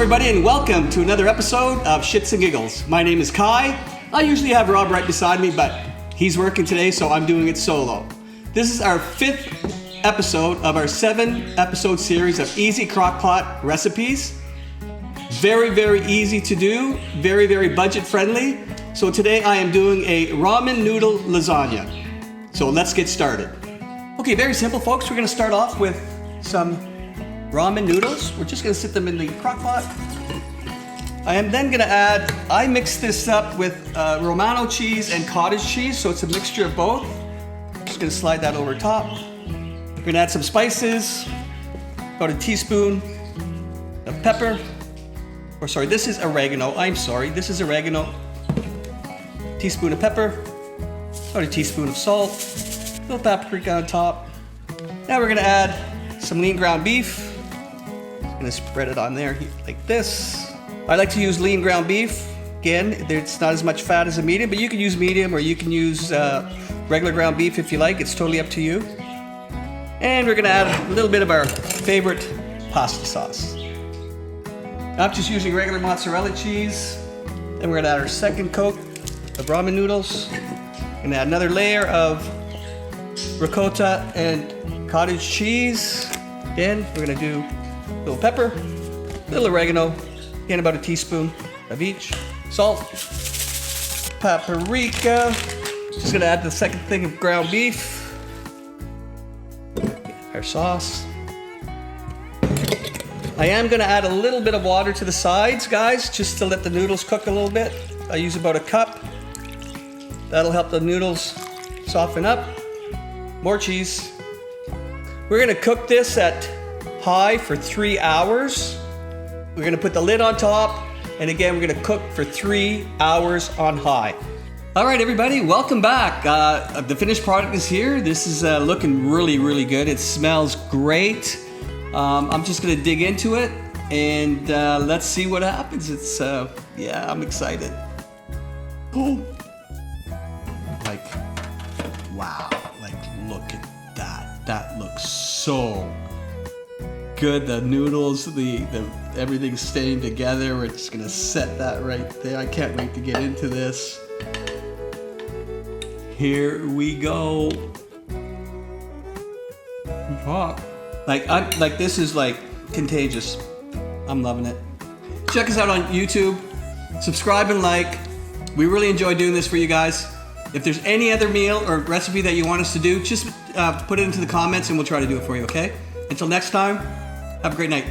everybody, and welcome to another episode of Shits and Giggles. My name is Kai. I usually have Rob right beside me, but he's working today, so I'm doing it solo. This is our 5th episode of our 7-episode series of easy crock-pot recipes. Very, very easy to do, very, very budget friendly. So today I am doing a ramen noodle lasagna. So let's get started. Okay, very simple folks. We're gonna start off with some ramen noodles. We're just gonna sit them in the crock pot. I am then gonna add, I mix this up with Romano cheese and cottage cheese, so it's a mixture of both. Just gonna slide that over top. We're gonna add some spices, about a teaspoon of pepper. Or sorry, this is oregano. I'm sorry, this is oregano. Teaspoon of pepper, about a teaspoon of salt, a little paprika on top. Now we're gonna add some lean ground beef. I'm gonna spread it on there like this. I like to use lean ground beef. Again, it's not as much fat as a medium, but you can use medium or you can use regular ground beef if you like. It's totally up to you. And we're gonna add a little bit of our favorite pasta sauce. I'm just using regular mozzarella cheese. Then we're gonna add our second coat of ramen noodles. Gonna add another layer of ricotta and cottage cheese. Again, we're gonna do a little pepper, a little oregano, again about a teaspoon of each. Salt, paprika. Just gonna add the second thing of ground beef. Our sauce. I am gonna add a little bit of water to the sides, guys, just to let the noodles cook a little bit. I use about a cup. That'll help the noodles soften up. More cheese. We're gonna cook this at high for 3 hours. We're gonna put the lid on top, and again, we're gonna cook for 3 hours on high. All right, everybody, welcome back. The finished product is here. This is looking really, really good. It smells great. I'm just gonna dig into it, and let's see what happens. It's, yeah, I'm excited. Oh. Like, wow, like, look at that. That looks so good. The noodles, the everything's staying together. We're just gonna set that right there. I can't wait to get into this. Here we go. Hot. Like this is like contagious. I'm loving it. Check us out on YouTube. Subscribe and like. We really enjoy doing this for you guys. If there's any other meal or recipe that you want us to do, just put it into the comments and we'll try to do it for you, okay? Until next time, have a great night.